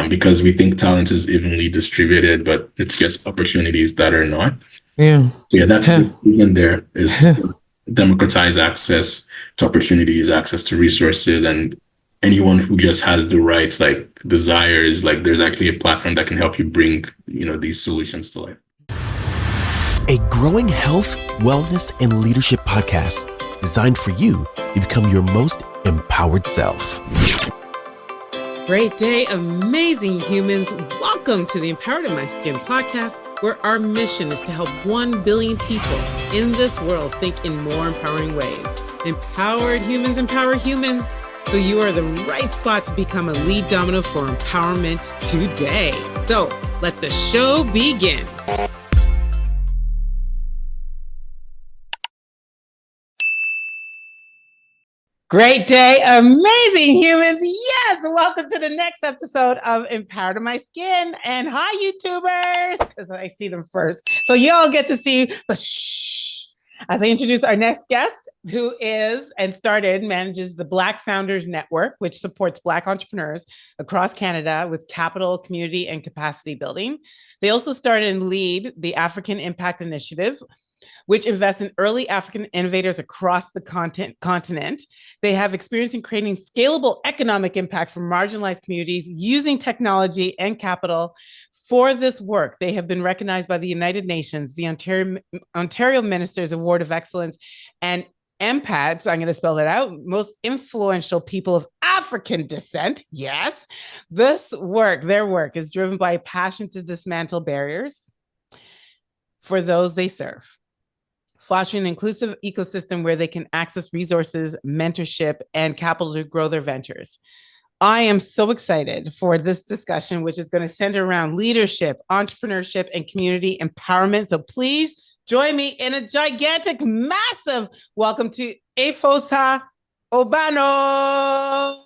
because we think talent is evenly distributed, but it's just opportunities that are not. Yeah. So yeah, that's Huh. the vision there is to democratize access to opportunities, access to resources, and anyone who just has the right desires, like there's actually a platform that can help you bring, these solutions to life. A growing health, wellness, and leadership podcast designed for you to become your most empowered self. Great day, amazing humans. Welcome to the Empowered in My Skin podcast, where our mission is to help 1 billion people in this world think in more empowering ways. Empowered humans empower humans. So you are the right spot to become a lead domino for empowerment today. So let the show begin. Great day, amazing humans. Yes, welcome to the next episode of Empowered in My Skin. And hi, YouTubers, because I see them first. So y'all get to see the shh as I introduce our next guest, who manages the Black Founders Network, which supports Black entrepreneurs across Canada with capital, community, and capacity building. They also started and lead the African Impact Initiative, which invests in early African innovators across the continent. They have experience in creating scalable economic impact for marginalized communities using technology and capital. For this work, they have been recognized by the United Nations, the Ontario Minister's Award of Excellence, and MPADS, I'm going to spell that out, most influential people of African descent. Yes, their work is driven by a passion to dismantle barriers for those they serve, fostering an inclusive ecosystem where they can access resources, mentorship, and capital to grow their ventures. I am so excited for this discussion, which is going to center around leadership, entrepreneurship, and community empowerment. So please join me in a gigantic, massive welcome to Efosa Obano.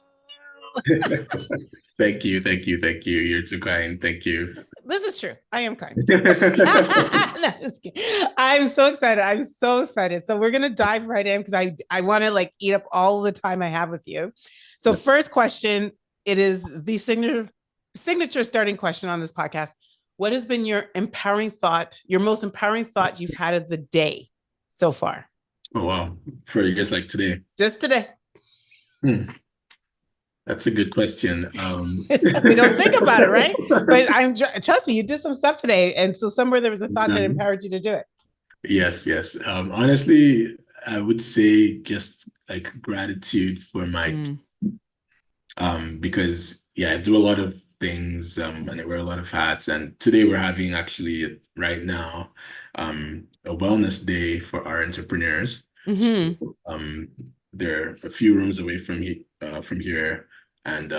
Thank you. You're too kind. Thank you. This is true. I am kind. No, just kidding. I'm so excited. So we're gonna dive right in because I want to eat up all the time I have with you. So first question, it is the signature starting question on this podcast. What has been your most empowering thought you've had of the day so far? Oh wow. For you guys today. Just today. That's a good question. We don't think about it, right? But trust me, you did some stuff today, and so somewhere there was a thought that empowered you to do it. Yes. Honestly, I would say just gratitude for my because I do a lot of things and I wear a lot of hats. And today we're having actually right now a wellness day for our entrepreneurs. Mm-hmm. So, they're a few rooms away from here, and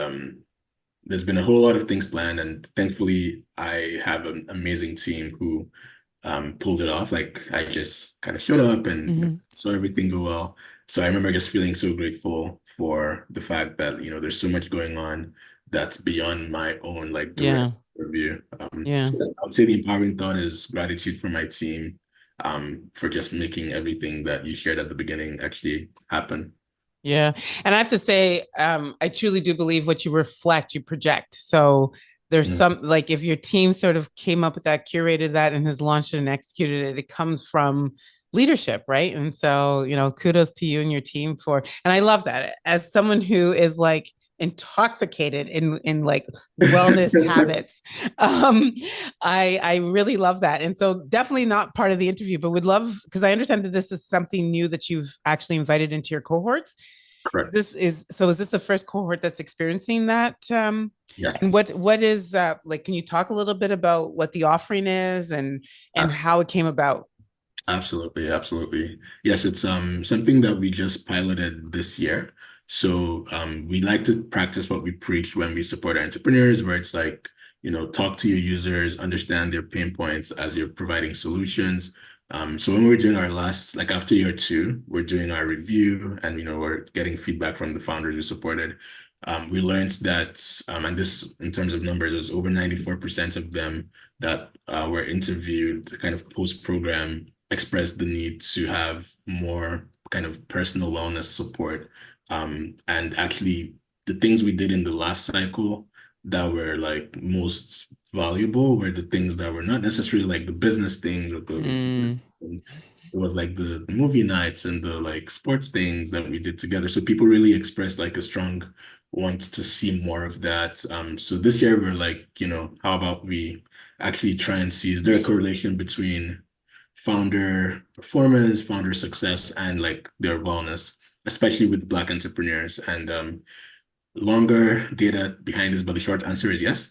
there's been a whole lot of things planned, and thankfully I have an amazing team who pulled it off. I just kind of showed up and saw everything go well. So I remember just feeling so grateful for the fact that there's so much going on that's beyond my own direct review. So I would say the empowering thought is gratitude for my team, for just making everything that you shared at the beginning actually happen. Yeah. And I have to say, I truly do believe what you reflect, you project. So there's some, if your team sort of came up with that, curated that, and has launched it and executed it, it comes from leadership, right? And so, kudos to you and your team and I love that. As someone who is intoxicated in wellness habits, I really love that. And so definitely not part of the interview, but would love, because I understand that this is something new that you've actually invited into your cohorts. Correct. Is this the first cohort that's experiencing that? Yes. And what is can you talk a little bit about what the offering is and how it came about? Absolutely. Yes, it's something that we just piloted this year. So we like to practice what we preach when we support our entrepreneurs, where it's talk to your users, understand their pain points as you're providing solutions. So when we're doing our last, after year 2, we're doing our review, and we're getting feedback from the founders we supported. We learned that, and this in terms of numbers, was over 94% of them that were interviewed kind of post-program expressed the need to have more kind of personal wellness support. And actually, the things we did in the last cycle that were like most valuable were the things that were not necessarily like the business things or Mm. it was like the movie nights and the like sports things that we did together. So people really expressed like a strong want to see more of that. So this year we're like, how about we actually try and see, is there a correlation between founder performance, founder success, and like their wellness, especially with Black entrepreneurs? And longer data behind this, but the short answer is yes,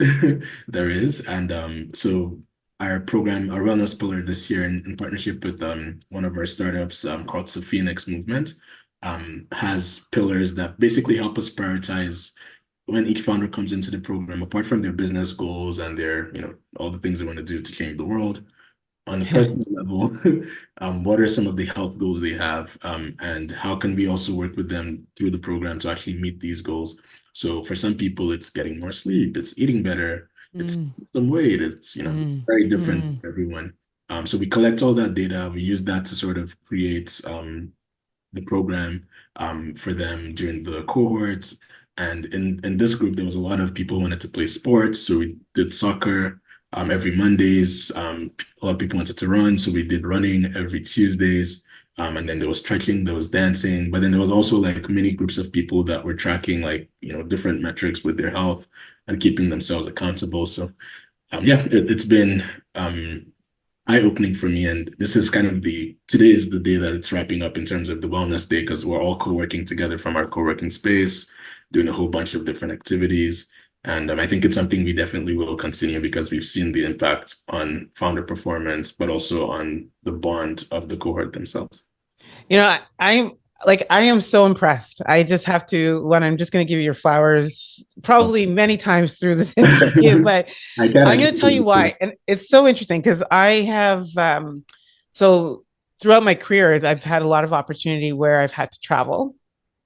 there is. And so our program, our wellness pillar this year, in partnership with one of our startups called the Phoenix Movement, has pillars that basically help us prioritize when each founder comes into the program, apart from their business goals and their, all the things they want to do to change the world, on a personal level, what are some of the health goals they have, and how can we also work with them through the program to actually meet these goals? So for some people, it's getting more sleep, it's eating better, it's some weight, it's very different for everyone. So we collect all that data, we use that to sort of create the program for them during the cohorts. And in this group, there was a lot of people who wanted to play sports, so we did soccer every Mondays. A lot of people wanted to run, so we did running every Tuesdays. And then there was stretching, there was dancing, but then there was also like many groups of people that were tracking like different metrics with their health and keeping themselves accountable. So yeah, it's been eye-opening for me. And this is kind of today is the day that it's wrapping up in terms of the wellness day, because we're all co-working together from our co-working space, doing a whole bunch of different activities. And I think it's something we definitely will continue because we've seen the impact on founder performance, but also on the bond of the cohort themselves. I am so impressed. I just have to, I'm just going to give you your flowers probably many times through this interview, but I'm going to tell you why. And it's so interesting because I have, so throughout my career, I've had a lot of opportunity where I've had to travel.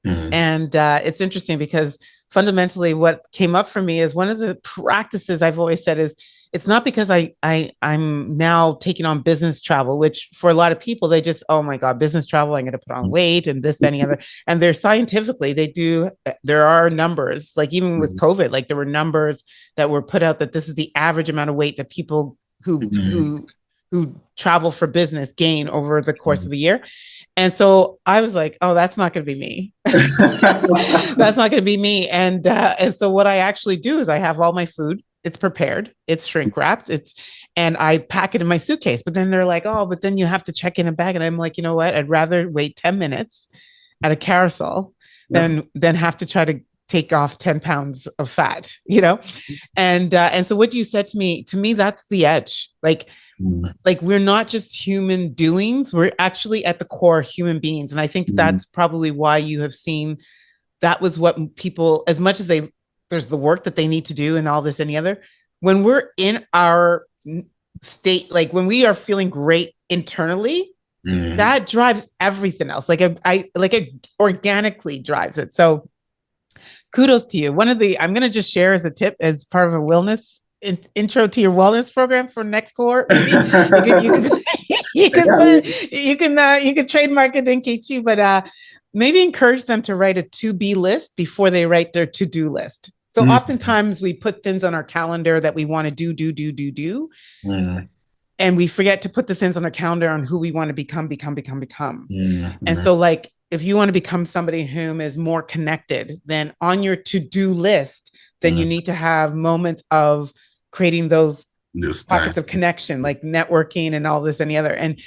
And it's interesting because fundamentally what came up for me is one of the practices I've always said is, it's not because I'm now taking on business travel, which for a lot of people, they just, oh my God, business travel, I'm going to put on weight and this, that, and the other. And they're scientifically, there are numbers, like even with COVID, like there were numbers that were put out that this is the average amount of weight that people who travel for business gain over the course of a year. And so I was like, oh, that's not going to be me. That's not going to be me. And so what I actually do is I have all my food. It's prepared, it's shrink wrapped, and I pack it in my suitcase. But then they're like, oh, but then you have to check in a bag. And I'm like, you know what? I'd rather wait 10 minutes at a carousel than have to try to take off 10 pounds of fat, And so what you said to me, that's the edge. Like we're not just human doings, we're actually at the core human beings. And I think that's probably why you have seen that was what people, as much as there's the work that they need to do and all this and the other, when we're in our state, like when we are feeling great internally, that drives everything else. It organically drives it. So kudos to you. I'm going to just share as a tip, as part of a wellness intro to your wellness program for next cohort. Maybe you can trademark it in KT, but maybe encourage them to write a to-be list before they write their to-do list. So oftentimes we put things on our calendar that we want to do. And we forget to put the things on our calendar on who we want to become. And so like, if you want to become somebody whom is more connected, then on your to-do list, then you need to have moments of creating those pockets of connection, like networking and all this and the other. And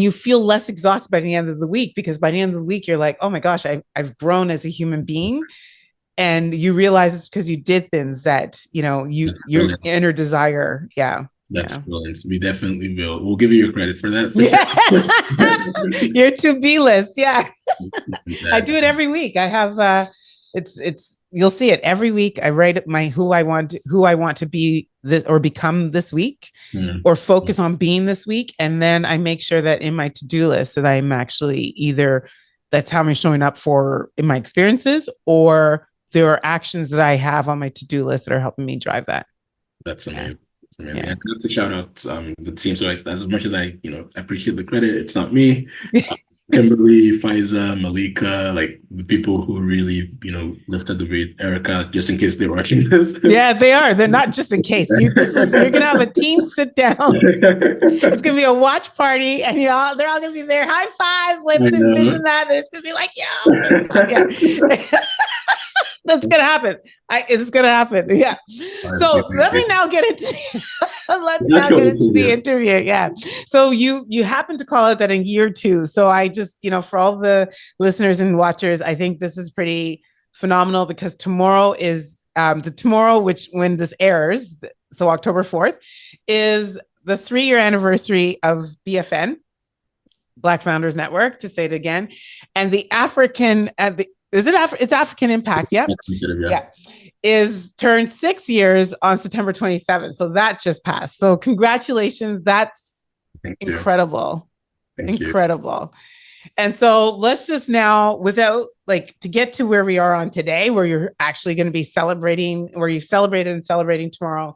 you feel less exhausted by the end of the week, because by the end of the week, you're like, oh my gosh, I've grown as a human being. And you realize it's because you did things that, your inner desire. Yeah. That's brilliant. We definitely will. We'll give you your credit for that. Your to-be list. Yeah. I do it every week. I have, you'll see it every week. I write my, who I want to be this or become this week, or focus on being this week. And then I make sure that in my to-do list that I'm actually that's how I'm showing up in my experiences, or there are actions that I have on my to-do list that are helping me drive that. That's amazing. It's amazing. Yeah. I have to shout out the team. So as much as I appreciate the credit, it's not me. Kimberly, Faiza, Malika, like the people who really, lifted the weight. Erica, just in case they're watching this. Yeah, they are. They're not just in case. You're gonna have a team sit down. It's gonna be a watch party, and they're all gonna be there. High five. I Let's know. envision that. There's gonna be like, yeah. That's gonna happen. It's gonna happen. Yeah. Honestly, So thank let me you. now get into let's now Natural get into the interview. interview. Yeah. So you happen to call it that in year two. So I just, for all the listeners and watchers, I think this is pretty phenomenal because tomorrow is which when this airs, so October 4th, is the 3-year anniversary of BFN, Black Founders Network, to say it again, and the African it's African Impact, yep. Yeah. Is turned 6 years on September 27th. So that just passed. So congratulations. That's incredible. Incredible. And so let's just now, to get to where we are on today, where you're actually going to be celebrating, where you celebrated and celebrating tomorrow,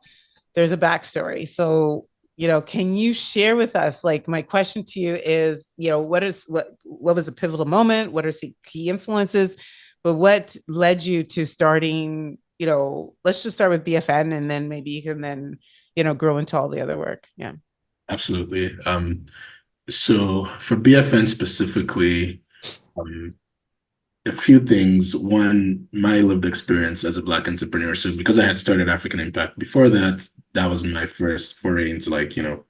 there's a backstory. So, can you share with us, my question to you is, what was a pivotal moment? What are some key influences? But what led you to starting, let's just start with BFN, and then maybe you can then, grow into all the other work. Yeah. Absolutely. So for BFN specifically, a few things. One, my lived experience as a Black entrepreneur. So because I had started African Impact before that, that was my first foray into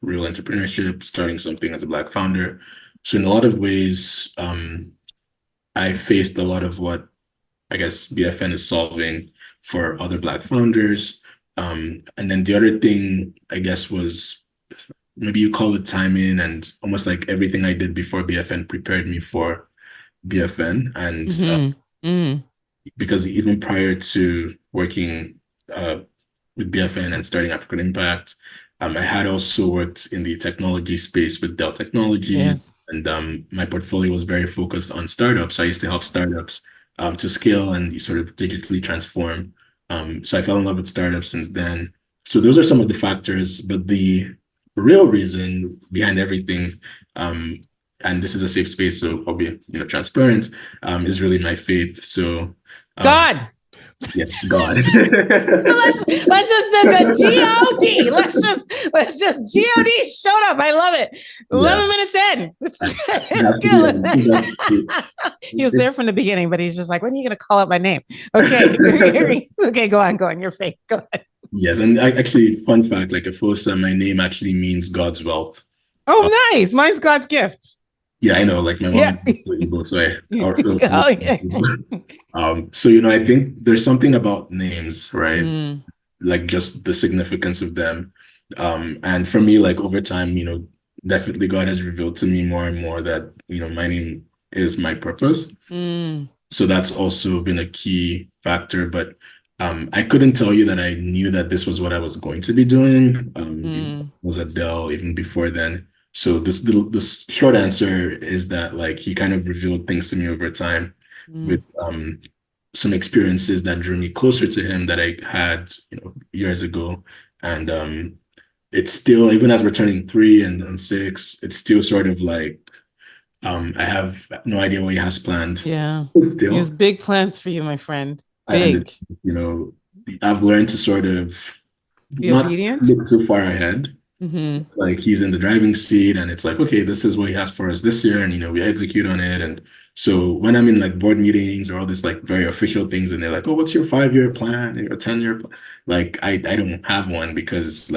real entrepreneurship, starting something as a Black founder. So in a lot of ways, I faced a lot of what I guess BFN is solving for other Black founders. And then the other thing, I guess, was maybe you call it timing, and almost like everything I did before BFN prepared me for BFN. And because even prior to working with BFN and starting African Impact, I had also worked in the technology space with Dell Technology. Yes. And my portfolio was very focused on startups. So I used to help startups to scale and sort of digitally transform. So I fell in love with startups since then. So those are some of the factors, but the real reason behind everything, and this is a safe space, so I'll be transparent, is really my faith. So God. Yes, God. let's just the G-O-D. Let's just G-O-D showed up. I love it. 11 minutes in. It's good. He was there from the beginning, but he's just like, when are you going to call out my name? Okay. Okay, go on. Your faith. Go ahead. Yes, and actually, fun fact, like Efosa, my name actually means God's wealth. Oh, nice. Mine's God's gift. Yeah, I know. Like my mom is Igbo, so so I think there's something about names, right? Like just the significance of them. And for me, like over time, definitely God has revealed to me more and more that, my name is my purpose. So that's also been a key factor. But I couldn't tell you that I knew that this was what I was going to be doing. I was at Dell even before then. So this short answer is that he kind of revealed things to me over time with some experiences that drew me closer to him that I had years ago. And it's still, even as we're turning 3 and 6, it's still sort of I have no idea what he has planned. Yeah, he has big plans for you, my friend. Big. I've learned to sort of be obedient, look too far ahead. Like he's in the driving seat and it's like, okay, this is what he has for us this year, and we execute on it. And so when I'm in board meetings or all this very official things, and they're like, oh, what's your 5-year plan, your 10-year plan? I don't have one, because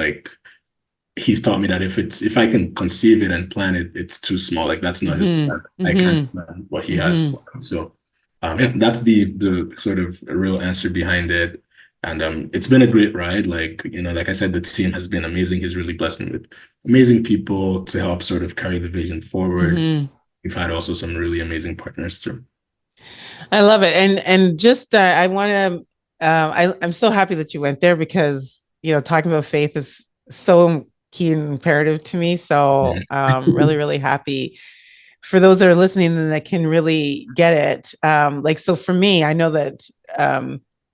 he's taught me that if I can conceive it and plan it, it's too small. That's not his plan. I can't plan what he has for us. So that's the sort of real answer behind it. And it's been a great ride. Like I said, the team has been amazing. He's really blessed me with amazing people to help sort of carry the vision forward. We've had also some really amazing partners too. I love it. And just, I want to, I'm so happy that you went there, because, talking about faith is so key and imperative to me. So really, really happy for those that are listening and that can really get it. So for me, I know that,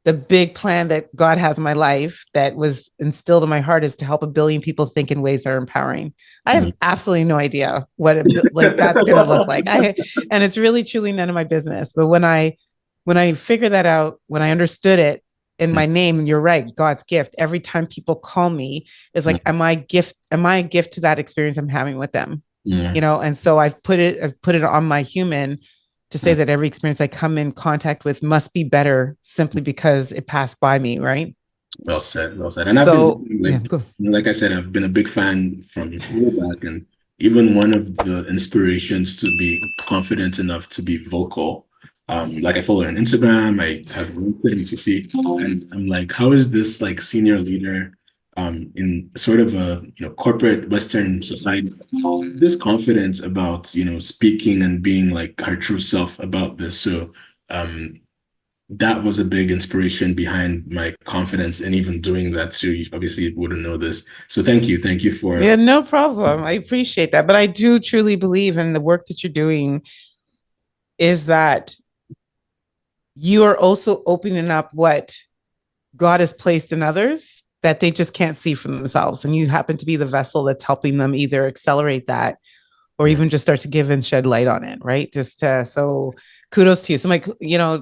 the big plan that God has in my life that was instilled in my heart is to help 1 billion people think in ways that are empowering. I have absolutely no idea what like that's going to look like. And it's really truly none of my business. But when I figured that out, when I understood it in my name, and you're right, God's gift, every time people call me, is like, am I a gift to that experience I'm having with them? You know, and so I've put it on my human to say that every experience I come in contact with must be better simply because it passed by me, right? Well said, well said. And So, like I said, I've been a big fan from way back, and even one of the inspirations to be confident enough to be vocal. Like I follow her on Instagram, I have LinkedIn to see, and I'm like, how is this like senior leader in sort of a corporate Western society, this confidence about speaking and being like her true self about this? So that was a big inspiration behind my confidence in even doing that. So you obviously wouldn't know this. So thank you for. Yeah, no problem. I appreciate that, but I do truly believe in the work that you're doing is that you are also opening up what God has placed in others that they just can't see for themselves. And you happen to be the vessel that's helping them either accelerate that or even just start to give and shed light on it, right? So kudos to you. So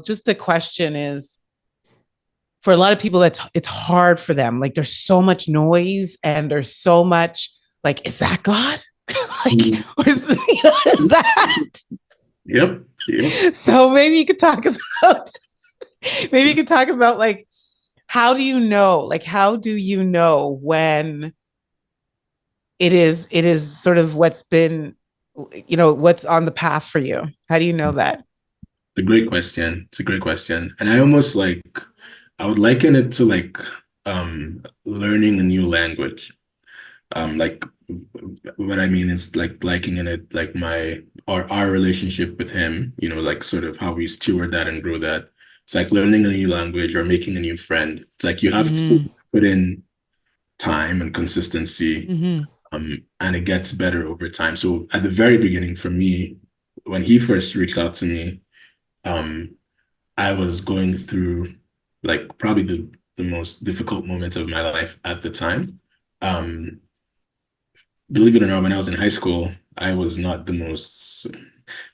just the question is, for a lot of people, it's hard for them. Like there's so much noise and there's so much like, is that God? Or is that? Yep. So maybe you could talk about like, how do you know when it is sort of what's been, what's on the path for you? How do you know that? It's a great question. It's a great question. And I would liken it to like learning a new language. Like what I mean is like likening it like our relationship with him, like sort of how we steward that and grow that. It's like learning a new language or making a new friend. It's like you have to put in time and consistency, and it gets better over time. So at the very beginning for me, when he first reached out to me, I was going through like probably the most difficult moments of my life at the time. Believe it or not, when I was in high school, I was not the most,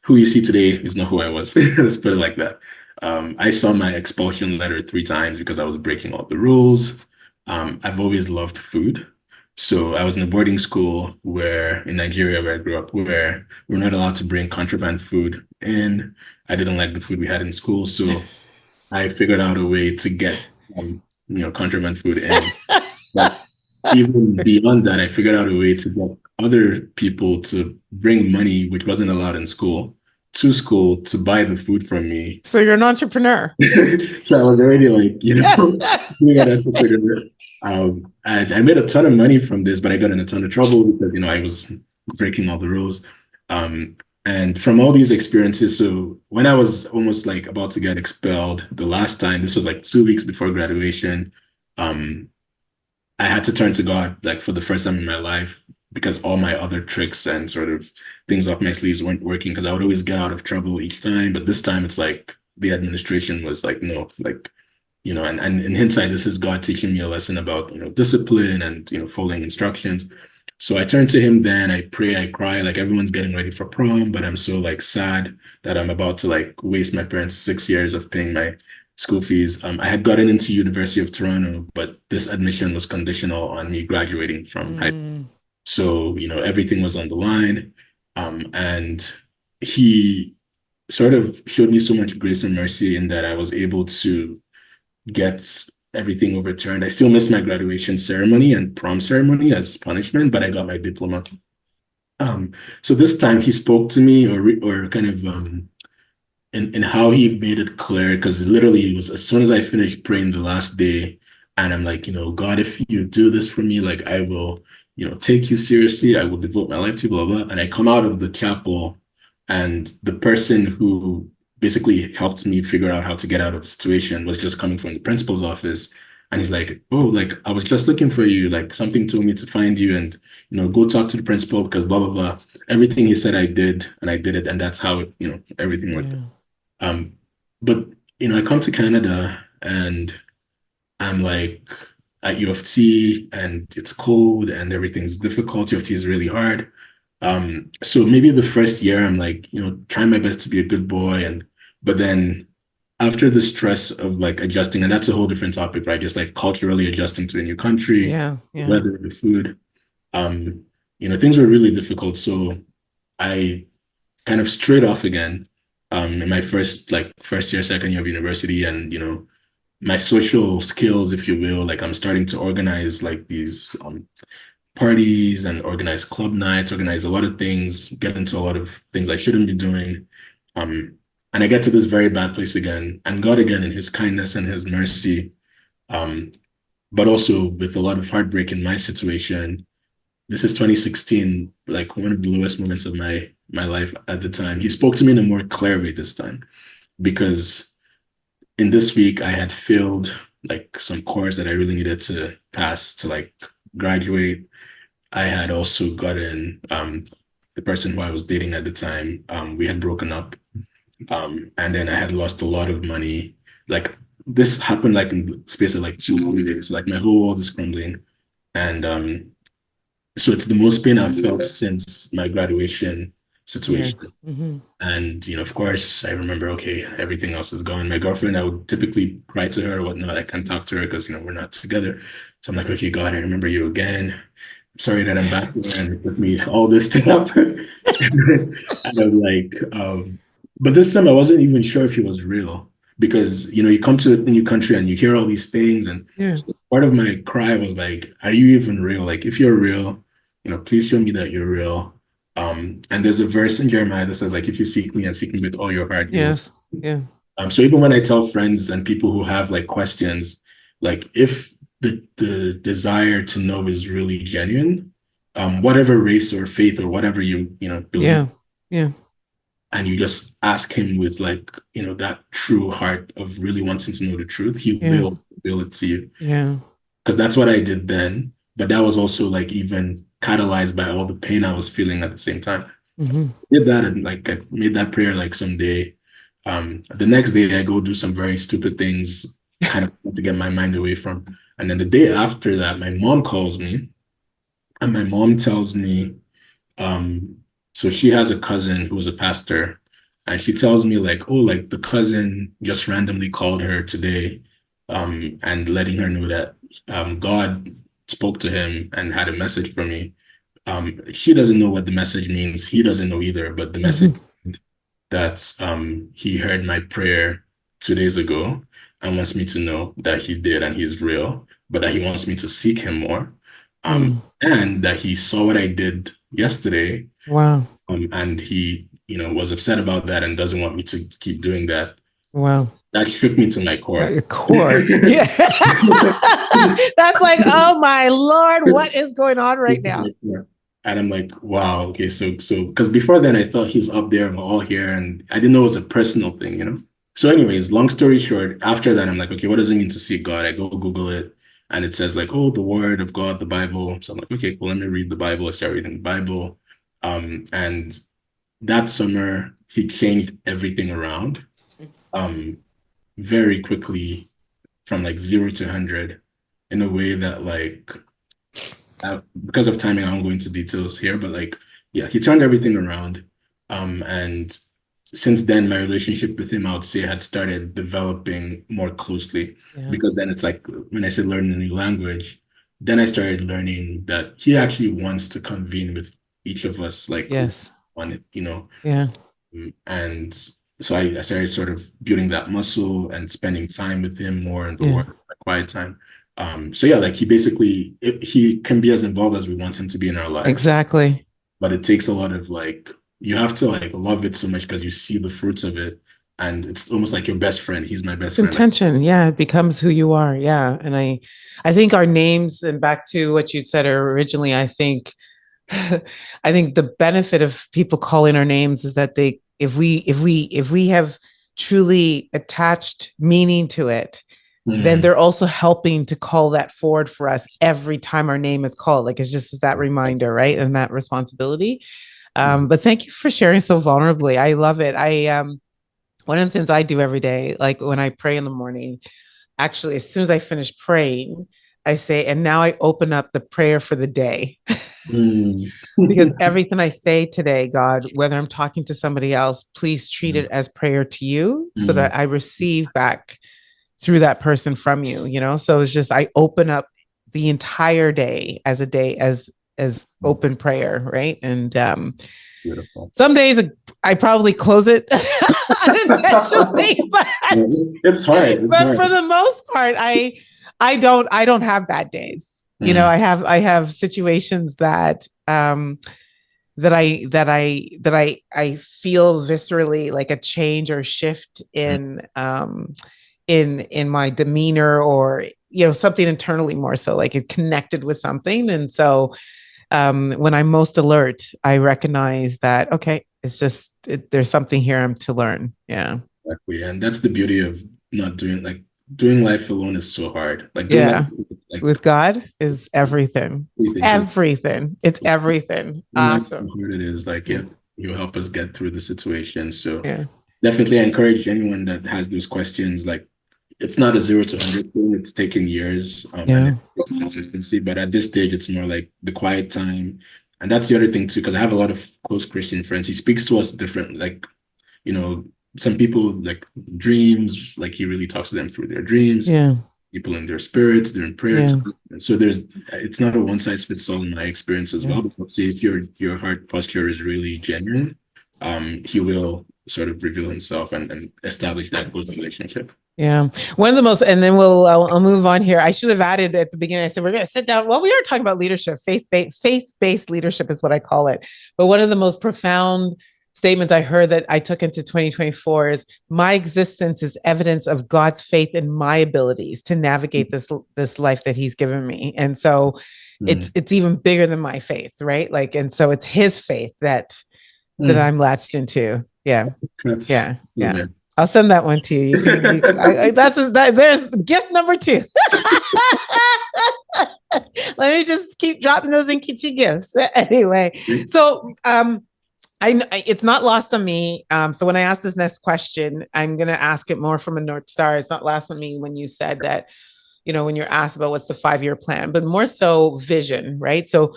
who you see today is not who I was. Let's put it like that. I saw my expulsion letter 3 times because I was breaking all the rules. I've always loved food. So I was in a boarding school in Nigeria, where I grew up, where we're not allowed to bring contraband food in. I didn't like the food we had in school. So I figured out a way to get, contraband food in. But even beyond that, I figured out a way to get other people to bring money, which wasn't allowed in school, to school to buy the food from me. So you're an entrepreneur. So I was already like, being an entrepreneur. I made a ton of money from this, but I got in a ton of trouble because, I was breaking all the rules. And from all these experiences, so when I was almost like about to get expelled the last time, this was like 2 weeks before graduation, I had to turn to God like for the first time in my life, because all my other tricks and sort of things up my sleeves weren't working, because I would always get out of trouble each time. But this time it's like the administration was like, no, like, and in hindsight, this is God teaching me a lesson about, discipline and, following instructions. So I turn to him, then I pray, I cry, like everyone's getting ready for prom, but I'm so like sad that I'm about to like waste my parents' 6 years of paying my school fees. I had gotten into University of Toronto, but this admission was conditional on me graduating from high school. So, everything was on the line. And he sort of showed me so much grace and mercy in that I was able to get everything overturned. I still missed my graduation ceremony and prom ceremony as punishment, but I got my diploma. So this time he spoke to me, or kind of in how he made it clear, because literally it was as soon as I finished praying the last day, and I'm like, God, if you do this for me, like I will, take you seriously. I will devote my life to you, blah, blah. And I come out of the chapel, and the person who basically helped me figure out how to get out of the situation was just coming from the principal's office. And he's like, oh, like, I was just looking for you. Like, something told me to find you and, go talk to the principal because blah, blah, blah. Everything he said I did, and I did it. And that's how, everything worked. But, I come to Canada, and I'm like at U of T and it's cold and everything's difficult. U of T is really hard. So maybe the first year I'm like, trying my best to be a good boy, but then after the stress of like adjusting, and that's a whole different topic, right? Just like culturally adjusting to a new country, Yeah. the Yeah. weather, the food, um, things were really difficult. So I kind of straight off again, in my first year, second year of university, and my social skills, if you will, like I'm starting to organize like these parties and organize club nights, organize a lot of things, get into a lot of things I shouldn't be doing. Um, and I get to this very bad place again, and God again in His kindness and His mercy, um, but also with a lot of heartbreak in my situation. This is 2016, like one of the lowest moments of my life at the time. He spoke to me in a more clear way this time because in this week I had failed like some course that I really needed to pass to like graduate. I had also gotten the person who I was dating at the time, we had broken up. And then I had lost a lot of money. Like this happened like in the space of like 2 days. Like my whole world is crumbling. And so it's the most pain I've felt since my graduation Yeah. situation. Hmm. And of course, I remember, okay, everything else is gone. My girlfriend, I would typically cry to her or whatnot. I can't talk to her because we're not together. So I'm like, okay, God, I remember you again. Sorry that I'm back here and it took me all this to happen. And I'm like, but this time I wasn't even sure if he was real because you come to a new country and you hear all these things, and Yeah. so part of my cry was like, are you even real? Like, if you're real, please show me that you're real. And there's a verse in Jeremiah that says, like, if you seek me and seek me with all your heart, you will. Yes. Yeah. So even when I tell friends and people who have like questions, like if the desire to know is really genuine, whatever race or faith or whatever you believe, Yeah. Yeah. and you just ask him with like that true heart of really wanting to know the truth, he Yeah. will reveal it to you. Yeah. Because that's what I did then, but that was also like even catalyzed by all the pain I was feeling at the same time. Hmm. Did that and like I made that prayer like someday. The next day I go do some very stupid things, kind of to get my mind away from. And then the day after that, my mom calls me and my mom tells me, um, so she has a cousin who's a pastor, and she tells me like, oh, like the cousin just randomly called her today, and letting her know that God spoke to him and had a message for me. She doesn't know what the message means. He doesn't know either, but the message Hmm. that he heard my prayer 2 days ago and wants me to know that he did and he's real, but that he wants me to seek him more. Mm. And that he saw what I did yesterday, Wow. and he, was upset about that and doesn't want me to keep doing that. Wow. That shook me to my core. Your core. Yeah. That's like, oh my Lord, what is going on right now? And I'm like, wow, okay, so because before then I thought he's up there, we're all here, and I didn't know it was a personal thing. So, anyways, long story short, after that, I'm like, okay, what does it mean to seek God? I go Google it, and it says like, oh, the Word of God, the Bible. So I'm like, okay, cool, let me read the Bible. I start reading the Bible, and that summer he changed everything around, um, very quickly from like 0 to 100 in a way that like because of timing, I won't go into details here, but like, yeah, he turned everything around. And since then, my relationship with him, I would say, had started developing more closely Yeah. because then it's like when I said learning a new language, then I started learning that he actually wants to convene with each of us, like Yes. on it. Yeah. And so I started sort of building that muscle and spending time with him more in the Yeah. work, quiet time. So yeah, like he can be as involved as we want him to be in our lives, Exactly. but it takes a lot of like you have to like love it so much because you see the fruits of it, and it's almost like your best friend. He's my best It's friend. Like, intention. Yeah. It becomes who you are. Yeah. And I think our names, and back to what you said originally, I think I think the benefit of people calling our names is that if we have truly attached meaning to it, then mm, they're also helping to call that forward for us every time our name is called. Like it's just that reminder, right? And that responsibility. But thank you for sharing so vulnerably. I love it. I one of the things I do every day, like when I pray in the morning, actually, as soon as I finish praying, I say, and now I open up the prayer for the day. Mm. Because everything I say today, God, whether I'm talking to somebody else, please treat it as prayer to you so Mm. that I receive back through that person from you, you know? So it's just, I open up the entire day as a day as open prayer, right? And Beautiful. some days I probably close it unintentionally, but It's hard. It's but for hard. the most part, I don't have bad days. You know, Mm. I have situations that I feel viscerally like a change or shift Mm. in my demeanor, or you know, something internally more so, like it connected with something. And so when I'm most alert, I recognize that, okay, it's just there's something here I'm to learn. Yeah. Exactly. And that's the beauty of not doing like doing life alone is so hard. Like doing life Yeah. like With God is everything. everything, because Everything. It's everything. doing life how Awesome. hard it is. Like, Yeah. yeah, you help us get through the situation. So Yeah. definitely I encourage anyone that has those questions. Like, it's not a 0 to 100 thing. It's taken years, and Yeah. it takes consistency. But at this stage, it's more like the quiet time. And that's the other thing too, because I have a lot of close Christian friends. He speaks to us different. Like, you know, some people like dreams, like he really talks to them through their dreams. Yeah. People in their spirits, they're in prayer. Yeah. So there's, it's not a one size fits all in my experience as Yeah. well. But say if your heart posture is really genuine, he will sort of reveal himself and establish that close relationship. Yeah. One of the most, and then I'll move on here. I should have added at the beginning, I said, we're going to sit down. Well, we are talking about leadership, faith-based leadership is what I call it. But one of the most profound statements I heard that I took into 2024 is, my existence is evidence of God's faith in my abilities to navigate this life that he's given me. And so Mm. it's even bigger than my faith, right? Like, and so it's his faith that I'm latched into. Yeah. That's Yeah. Yeah. yeah. I'll send that one to you. You can. There's gift number 2. Let me just keep dropping those in kitchen gifts. Anyway, so it's not lost on me. So when I ask this next question, I'm going to ask it more from a North Star. It's not lost on me when you said that, you know, when you're asked about what's the 5-year plan, but more so vision, right? So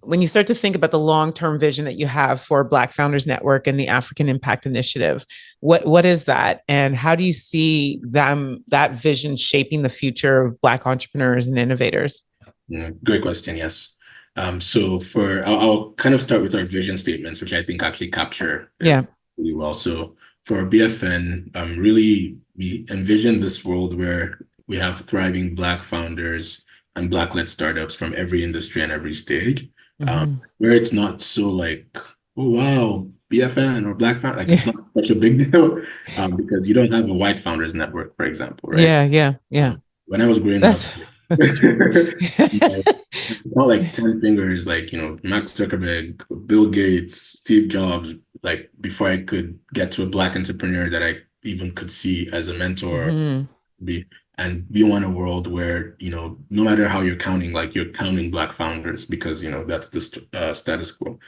when you start to think about the long-term vision that you have for Black Founders Network and the African Impact Initiative, what is that? And how do you see that vision shaping the future of Black entrepreneurs and innovators? Yeah, great question. Yes. So I'll kind of start with our vision statements, which I think actually capture it Yeah. really well. So for BFN, really we envision this world where we have thriving Black founders and Black-led startups from every industry and every stage, where it's not so like, oh wow, BFN or Black founder, like it's Yeah. not such a big deal, because you don't have a white founders network, for example, right? Yeah. Yeah. Yeah. When I was growing up, That's true. you know, not like 10 fingers, like, Mark Zuckerberg, Bill Gates, Steve Jobs, like before I could get to a Black entrepreneur that I even could see as a mentor Mm-hmm. be. And we want a world where, no matter how you're counting, like you're counting Black founders because, that's the status quo.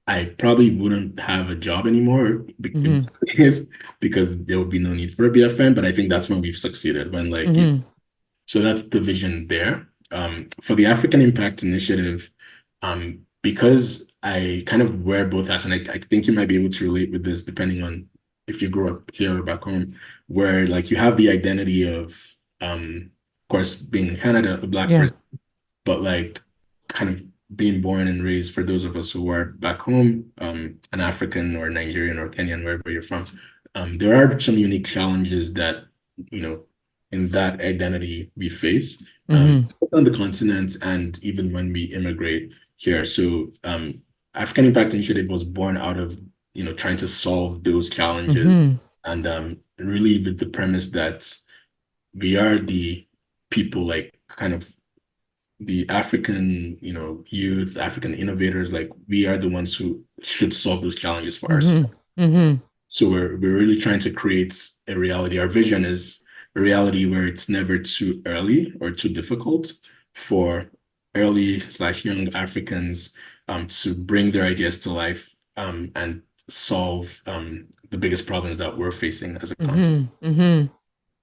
I probably wouldn't have a job anymore because there would be no need for a BFN, but I think that's when we've succeeded, when like, so that's the vision there. For the African Impact Initiative, because I kind of wear both hats, and I think you might be able to relate with this depending on if you grew up here or back home, where like you have the identity of course, being in Canada, a Black person, but like kind of being born and raised, for those of us who are back home, an African or Nigerian or Kenyan, wherever you're from, there are some unique challenges that, in that identity we face, on the continent and even when we immigrate here. So African Impact Initiative was born out of, trying to solve those challenges, and really with the premise that we are the people, like kind of the African, youth, African innovators, like we are the ones who should solve those challenges for ourselves. So we're really trying to create a reality. Our vision is a reality where it's never too early or too difficult for early/young Africans to bring their ideas to life, and solve the biggest problems that we're facing as a continent.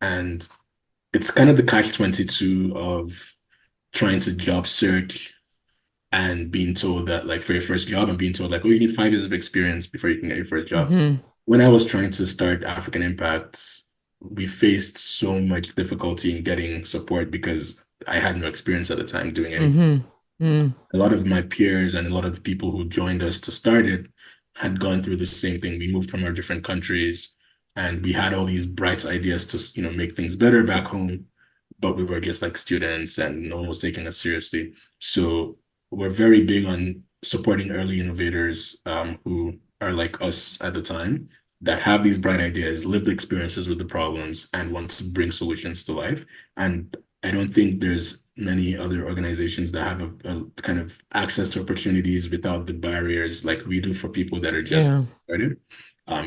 And it's kind of the catch-22 of trying to job search and being told that, like, for your first job, and being told like, oh, you need 5 years of experience before you can get your first job. Mm-hmm. When I was trying to start African Impact, we faced so much difficulty in getting support because I had no experience at the time doing anything. Mm-hmm. Mm-hmm. A lot of my peers and a lot of the people who joined us to start it had gone through the same thing. We moved from our different countries and we had all these bright ideas to, make things better back home, but we were just like students and no one was taking us seriously. So we're very big on supporting early innovators who are like us at the time, that have these bright ideas, lived experiences with the problems, and want to bring solutions to life. And I don't think there's many other organizations that have a kind of access to opportunities without the barriers like we do for people that are just started.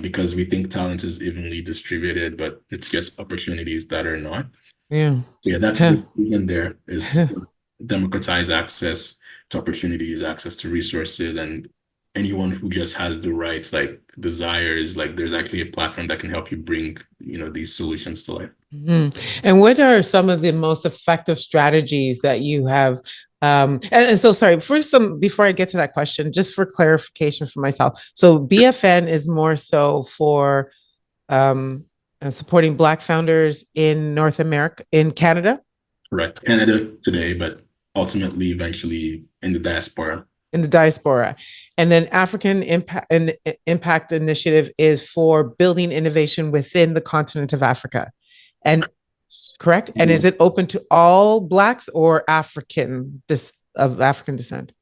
Because we think talent is evenly distributed, but it's just opportunities that are not. Yeah. So yeah, that's the vision there, is to democratize access to opportunities, access to resources, and anyone who just has the right like desires, like there's actually a platform that can help you bring, these solutions to life. Mm-hmm. And what are some of the most effective strategies that you have? And so, sorry, before I get to that question, just for clarification for myself. So BFN is more so for supporting Black founders in North America, in Canada? Correct. Canada today, but ultimately, eventually in the diaspora. In the diaspora. And then African Impact Initiative is for building innovation within the continent of Africa. And correct? And is it open to all Blacks or of African descent? Of African descent.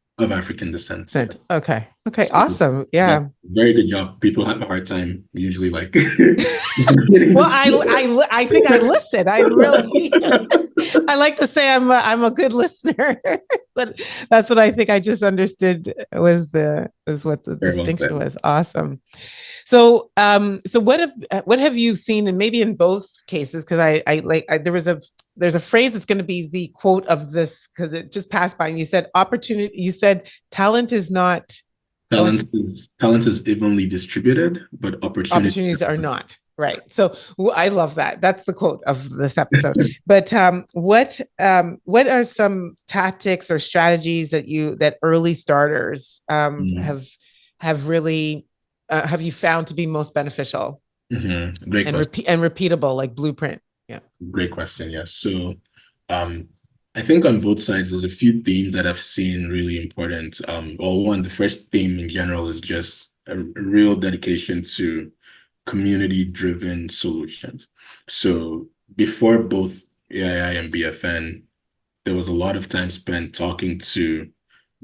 Okay. So, awesome. Yeah. Very good job. People have a hard time usually like. Well, I think I listen. I really, I like to say I'm a good listener, but that's what I think I just understood was what the distinction was. Awesome. So, what have you seen, and maybe in both cases, because there's a phrase that's going to be the quote of this because it just passed by, and you said talent is not. Talent is evenly distributed, but opportunities are not. Right. So I love that. That's the quote of this episode. But what are some tactics or strategies that early starters have really have you found to be most beneficial? Mm-hmm. Great and repeatable, like blueprint? Yeah. Great question. Yes. So I think on both sides, there's a few themes that I've seen really important. One, the first theme in general is just a real dedication to community-driven solutions. So before both AII and BFN, there was a lot of time spent talking to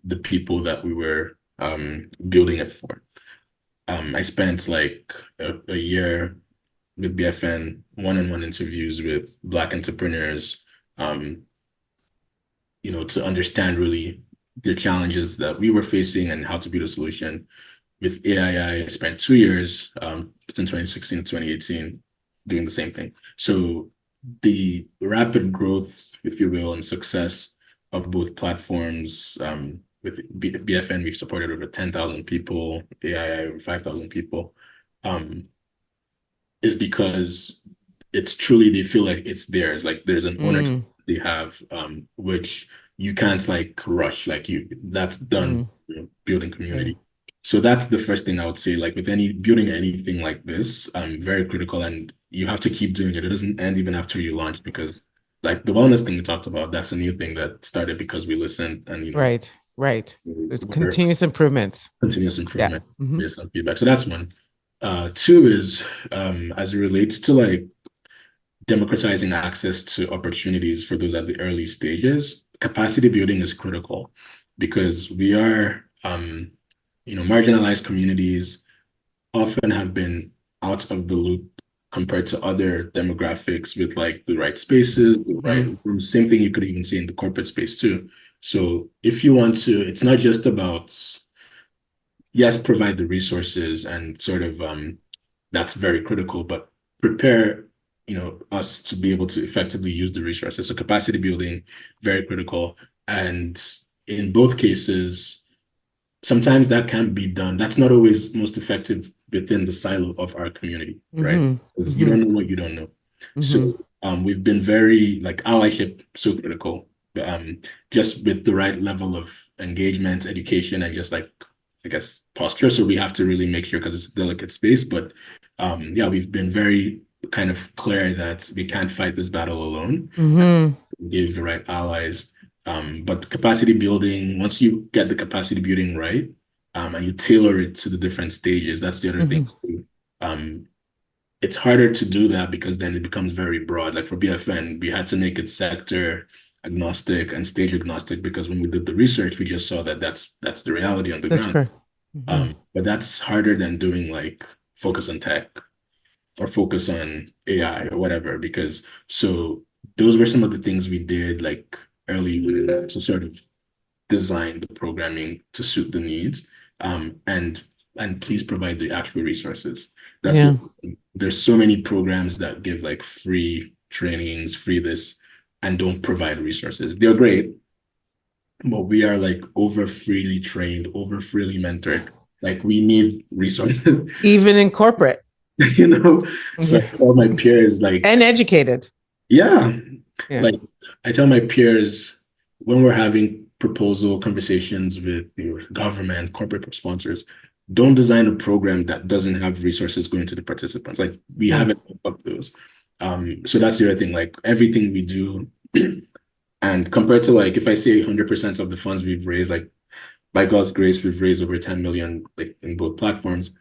the people that we were building it for. I spent like a year with BFN, one-on-one interviews with Black entrepreneurs, to understand really the challenges that we were facing and how to build a solution. With AII, I spent 2 years, between 2016 and 2018, doing the same thing. So the rapid growth, if you will, and success of both platforms, with BFN, we've supported over 10,000 people, AII over 5,000 people, is because it's truly, they feel like it's theirs. Like there's an ownership they have, which you can't like rush, that's done, building community. So that's the first thing I would say, like with building anything like this, very critical, and you have to keep doing it. It doesn't end even after you launch, because like the wellness thing we talked about, that's a new thing that started because we listened and, Right. There's continuous improvement. Yeah. Based on feedback. So that's one. Two is, as it relates to like democratizing access to opportunities for those at the early stages, capacity building is critical because we are, marginalized communities often have been out of the loop compared to other demographics with like the right spaces, the right same thing you could even see in the corporate space too. So if you want to, it's not just about, yes, provide the resources and sort of that's very critical, but prepare us to be able to effectively use the resources. So capacity building, very critical. And in both cases, sometimes that can be done. That's not always most effective within the silo of our community, right? Because you don't know what you don't know. So We've been very like allyship so critical, just with the right level of engagement, education, and just like I guess posture. So we have to really make sure because it's a delicate space. But yeah, we've been very kind of clear that we can't fight this battle alone. Mm-hmm. Engage the right allies. But capacity building, once you get the capacity building right, and you tailor it to the different stages, that's the other thing. Um, it's harder to do that because then it becomes very broad. Like for BFN, we had to make it sector agnostic and stage agnostic because when we did the research, we just saw that that's the reality on the That's ground. correct. Mm-hmm. But that's harder than doing like focus on tech or focus on AI or whatever, because so those were some of the things we did like early to sort of design the programming to suit the needs. And please provide the actual resources. That's Yeah. There's so many programs that give like free trainings, free this, and don't provide resources. They're great, but we are like over freely trained, over freely mentored. Like we need resources, Even in corporate. you know. So I Yeah. tell my peers, like, And educated. yeah, Yeah. like I tell my peers when we're having proposal conversations with your government, corporate sponsors, don't design a program that doesn't have resources going to the participants. Like we Yeah. haven't up those. So that's the other thing. Like everything we do, and compared to like if I say 100% of the funds we've raised, like by God's grace, we've raised over 10 million like in both platforms.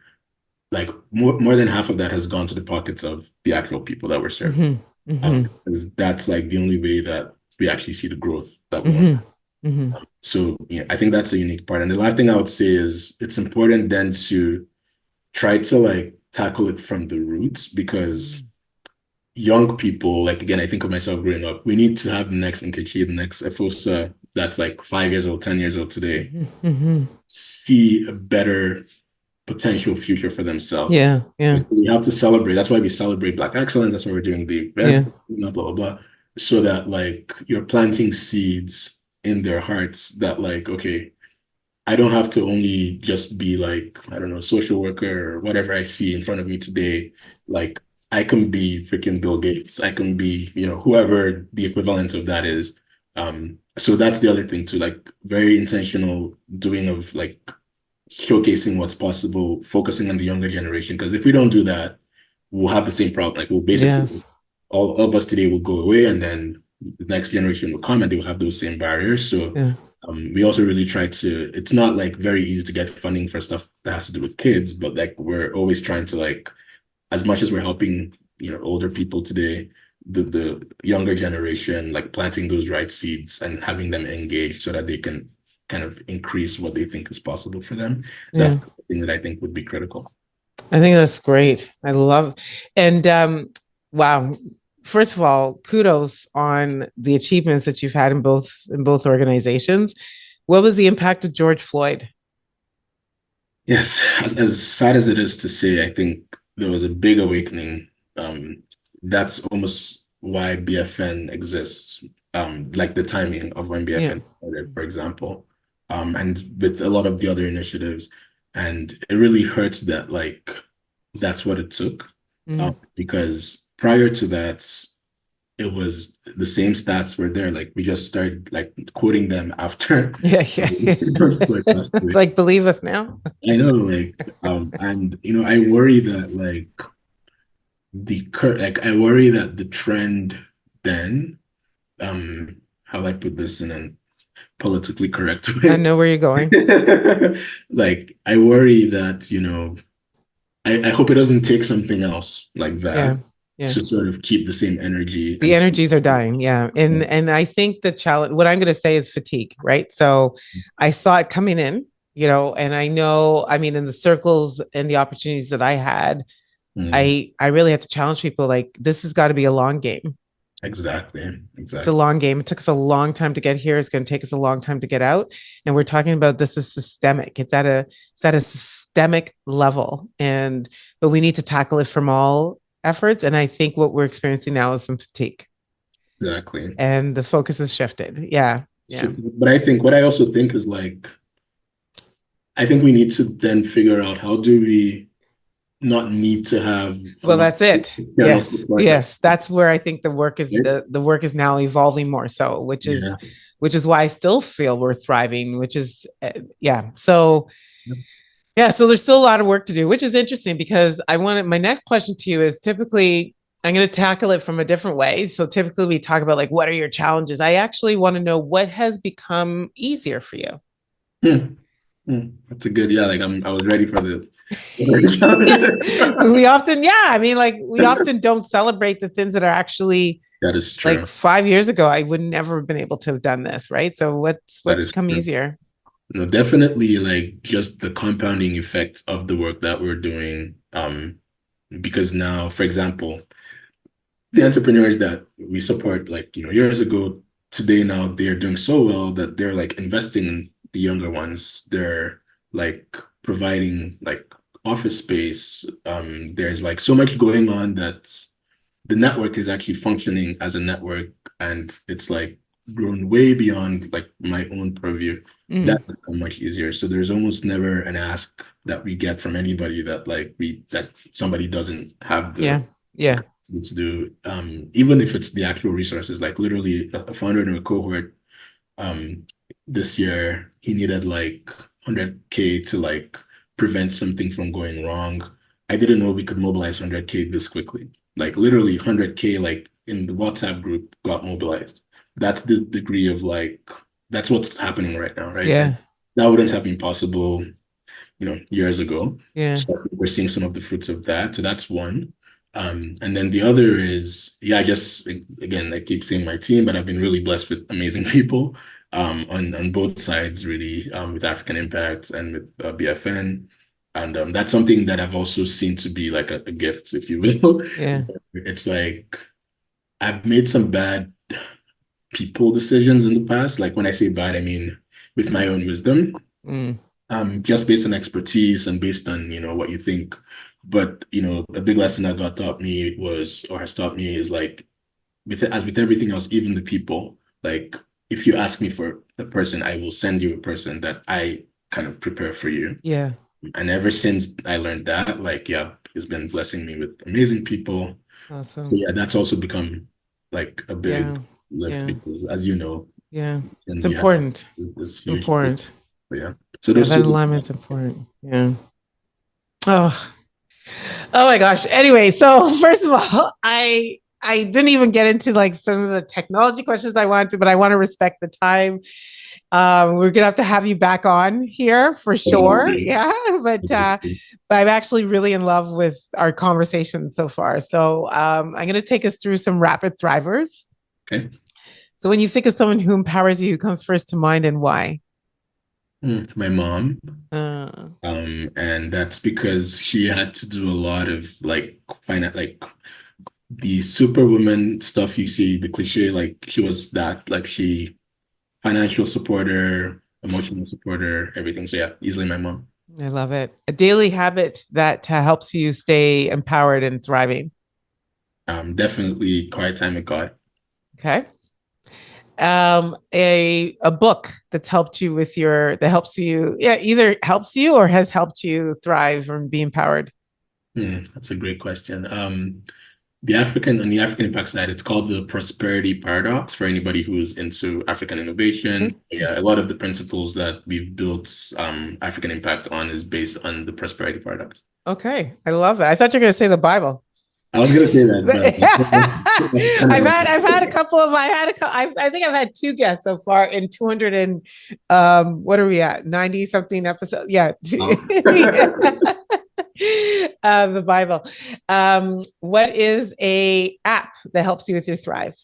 Like more than half of that has gone to the pockets of the actual people that we're serving. Mm-hmm. Mm-hmm. Because that's like the only way that we actually see the growth that we want. Mm-hmm. Mm-hmm. So yeah, I think that's a unique part. And the last thing I would say is it's important then to try to like tackle it from the roots because young people, like again, I think of myself growing up, we need to have the next Nkechi, the next Efosa that's like 5 years old, 10 years old today, Mm-hmm. see a better potential future for themselves. Yeah. Yeah. Like, we have to celebrate. That's why we celebrate Black excellence. That's why we're doing the events, Yeah. blah, blah, blah. So that like you're planting seeds in their hearts that like, okay, I don't have to only just be like, I don't know, social worker or whatever I see in front of me today. Like I can be freaking Bill Gates. I can be, whoever the equivalent of that is. So that's the other thing too, like very intentional doing of like showcasing what's possible, focusing on the younger generation. Because if we don't do that, we'll have the same problem. Like we'll basically Yes. all of us today will go away, and then the next generation will come and they will have those same barriers. So Yeah. we also really try to. It's not like very easy to get funding for stuff that has to do with kids, but like we're always trying to like, as much as we're helping older people today, the younger generation, like planting those right seeds and having them engaged so that they can kind of increase what they think is possible for them. Yeah. That's the thing that I think would be critical. I think that's great. I love, and wow. First of all, kudos on the achievements that you've had in both organizations. What was the impact of George Floyd? Yes, as sad as it is to say, I think there was a big awakening. That's almost why BFN exists, like the timing of when BFN started, for example, and with a lot of the other initiatives. And it really hurts that like that's what it took, because prior to that, it was the same stats were there. Like we just started like quoting them after. Yeah. It's like, believe us now. I know, like, and I worry that like I worry that the trend then, how do I put this in a politically correct way? I know where you're going. Like, I worry that, I hope it doesn't take something else like that to sort of keep the same energy. The energies are dying. Yeah. And I think the challenge, what I'm going to say is fatigue, right? So I saw it coming in, and I know, I mean, in the circles and the opportunities that I had, I really had to challenge people like, this has got to be a long game. Exactly. It's a long game. It took us a long time to get here. It's going to take us a long time to get out. And we're talking about this is systemic. It's at a systemic level. But we need to tackle it from all efforts. And I think what we're experiencing now is some fatigue. Exactly. And the focus has shifted. Yeah. Yeah. But I think what I also think is like, I think we need to then figure out how do we not need to have a Well, lot that's of it. external Yes. support. Yes. That's where I think the work is, Right? the work is now evolving more so, Yeah. which is why I still feel we're thriving, which is yeah. So yeah, so there's still a lot of work to do, which is interesting because I wanted my next question to you is typically I'm going to tackle it from a different way. So typically we talk about like what are your challenges? I actually want to know what has become easier for you. Hmm. That's a good, yeah, like I was ready for the We often, yeah, I mean, like we often don't celebrate the things that are actually that is like true. 5 years ago, I would never have been able to have done this, right? So That what's is become true. easier? No, definitely like just the compounding effect of the work that we're doing. Because now, for example, the entrepreneurs that we support, like, years ago, today now they're doing so well that they're like investing in the younger ones. They're like providing like office space. There's like so much going on that the network is actually functioning as a network, and it's like grown way beyond like my own purview. Mm, That's become much easier. So there's almost never an ask that we get from anybody that that somebody doesn't have yeah, the yeah, capacity to do. Even if it's the actual resources, like literally a founder in a cohort um this year, he needed like 100K to like prevent something from going wrong. I didn't know we could mobilize 100K this quickly. Like literally 100K like in the WhatsApp group got mobilized. That's the degree of like that's what's happening right now, right? And yeah, that wouldn't have been possible, years ago. yeah, So we're seeing some of the fruits of that. So that's one. And then the other is, yeah, I guess again, I keep saying my team, but I've been really blessed with amazing people on both sides, really, with African Impact and with BFN. And that's something that I've also seen to be like a gift, if you will. yeah, It's like I've made some bad people decisions in the past. Like when I say bad, I mean with my own wisdom, mm, just based on expertise and based on, what you think. But, a big lesson that got taught me was, or has taught me is like, as with everything else, even the people, like if you ask me for a person, I will send you a person that I kind of prepare for you. yeah, And ever since I learned that, like, yeah, it's been blessing me with amazing people. So awesome. yeah, that's also become like a big Yeah, lift yeah, because as you know, yeah. and It's we have important. this huge, Important. but yeah. So Yeah, those that two. alignment's important. Yeah. Oh, oh my gosh. Anyway, so first of all, I didn't even get into like some of the technology questions I wanted to, but I want to respect the time. We're gonna have to have you back on here for sure. Yeah, but I'm actually really in love with our conversation so far. So I'm gonna take us through some rapid thrivers. Okay. So when you think of someone who empowers you, who comes first to mind and why? My mom. Uh, And that's because she had to do a lot of like like the superwoman stuff you see, the cliche, like she was that, like she financial supporter, emotional supporter, everything. So yeah, easily my mom. I love it. A daily habit that helps you stay empowered and thriving. Definitely quiet time with God. Okay. A book that's helped you with your that helps you, yeah, either helps you or has helped you thrive and be empowered. That's a great question. On the African impact side, it's called the prosperity paradox for anybody who's into African innovation. Yeah, a lot of the principles that we've built African impact on is based on the prosperity paradox. Okay, I love it. I thought you were going to say the Bible. I was gonna say that, but that's kind of I've had a couple of I think I've had two guests so far in 200 and what are we at, 90 something episodes, yeah. The Bible. What is a app that helps you with your thrive?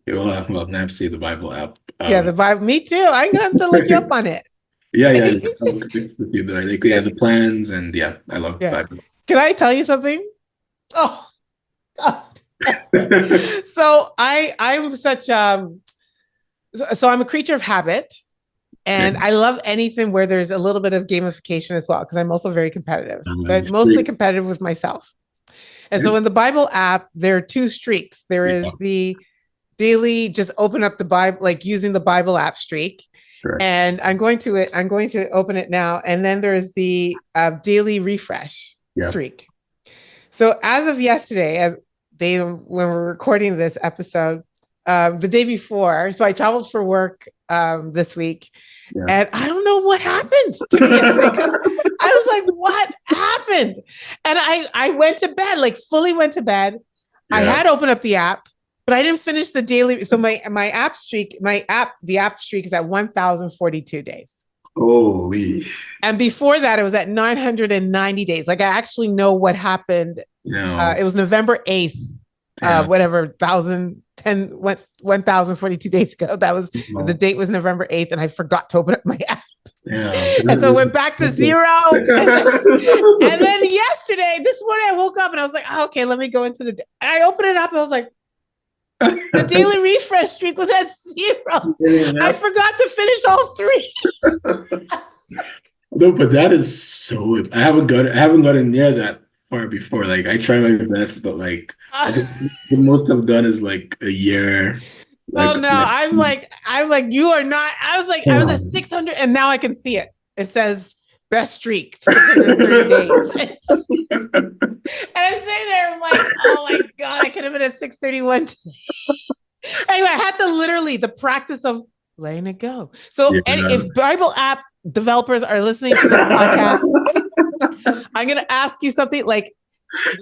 well, now I have to say the Bible app. Yeah, the Bible. Me too. I'm gonna have to look you up on it. Yeah, yeah. I'll connect with you there. Like, yeah, the plans and yeah, I love the Yeah. Bible. Can I tell you something? Oh, God. So I'm such so I'm a creature of habit. And Okay. I love anything where there's a little bit of gamification as well, because I'm also very competitive, but It's mostly great. competitive with myself. And Yeah. so in the Bible app, there are two streaks. There Yeah. is the daily, just open up the Bible, like using the Bible app streak. Sure. And I'm going to open it now. And then there's the daily refresh streak. So as of yesterday, when we're recording this episode, the day before, so I traveled for work this week, and I don't know what happened to me yesterday, because I was like, what happened? And I went to bed, like fully went to bed. I had opened up the app, but I didn't finish the daily. So the app streak is at 1,042 days. Holy. And before that, it was at 990 days. Like, I actually know what happened. It was November 8th, whatever, 1,042 days ago. That was, the date was November 8th, and I forgot to open up my app. And so it went back to zero. And then yesterday, this morning, I woke up and I was like, oh, okay, let me go into I opened it up and I was like, the daily refresh streak was at zero. I forgot to finish all three. No, but that is so. I haven't gotten near that far before. Like, I try my best, but like the most I've done is like a year. Like, oh no, I'm like you are not. I was at 600, and now I can see it. It says best streak 630 days. And I'm sitting there, I'm like, oh my God, I could have been at 631 today. Anyway, I had to literally the practice of letting it go. So if Bible app developers are listening to this podcast, I'm going to ask you something like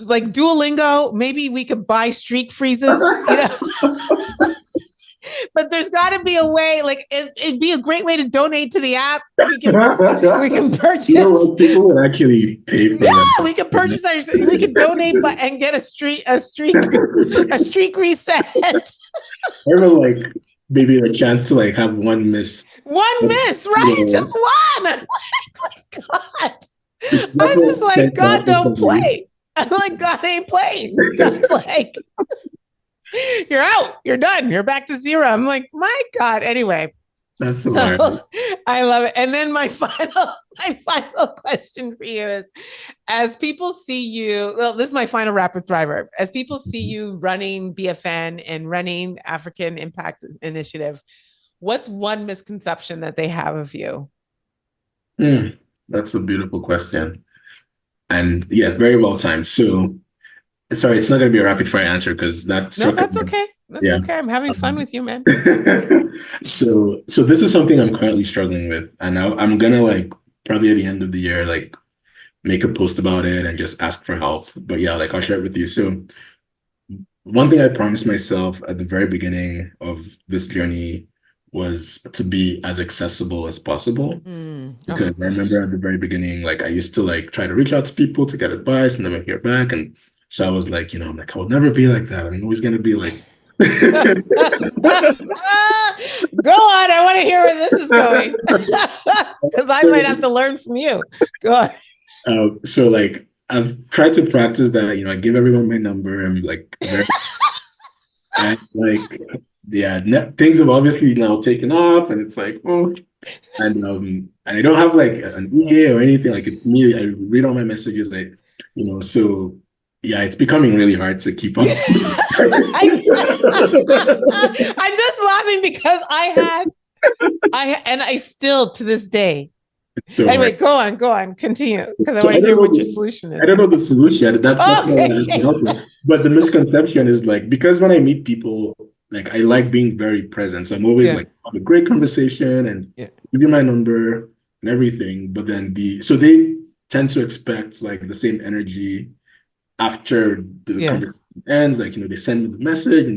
Duolingo. Maybe we could buy streak freezes, But there's got to be a way, like it'd be a great way to donate to the app. We can purchase. People would actually pay for that. We can purchase. We can donate, and get a streak reset. Or like maybe a chance to like have one miss. Right? Just one. I'm like, God. I'm just like, God, don't play. I'm like, God ain't playing. God's like, you're out. You're done. You're back to zero. I'm like, my God. Anyway, that's hilarious. I love it. And then my final question for you is, as people see you, well, this is my final rapid thriver. As people see you running BFN and running African Impact Initiative, what's one misconception that they have of you? That's a beautiful question. And very well timed. So sorry, it's not going to be a rapid fire answer because that's okay. That's okay. I'm having fun with you, man. So this is something I'm currently struggling with, and I'm gonna like probably at the end of the year like make a post about it and just ask for help. But I'll share it with you. So one thing I promised myself at the very beginning of this journey was to be as accessible as possible. Because I remember at the very beginning, like I used to like try to reach out to people to get advice and then I hear back. And so I was like, I'm like, I will never be like that. I'm always going to be like. Go on. I want to hear where this is going. Because I might have to learn from you. Go on. So like, I've tried to practice that, I give everyone my number. I'm like, and like, things have obviously now taken off, and it's like, and I don't have like an EA or anything. Like it's me, I read all my messages, like, so it's becoming really hard to keep up. I'm just laughing because I still to this day. So anyway, go on, continue, because I want to hear what your solution is. I don't know the solution. That's not but the misconception is like, because when I meet people, like I like being very present. So I'm always like have a great conversation and give you my number and everything. But then so they tend to expect like the same energy after the conversation ends. Like, they send me the message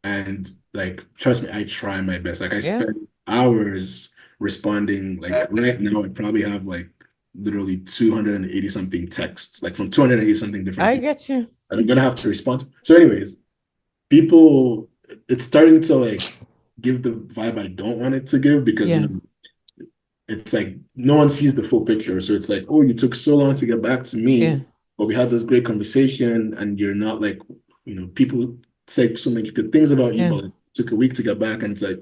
and like, trust me, I try my best. Like I spend hours responding. Like right now, I probably have like literally 280 something texts, like from 280 something different. I get you. I'm gonna have to respond. So anyways, people, it's starting to like give the vibe I don't want it to give, because it's like no one sees the full picture. So it's like, oh, you took so long to get back to me, but we had this great conversation, and you're not like, people say so many good things about you, but it took a week to get back, and it's like,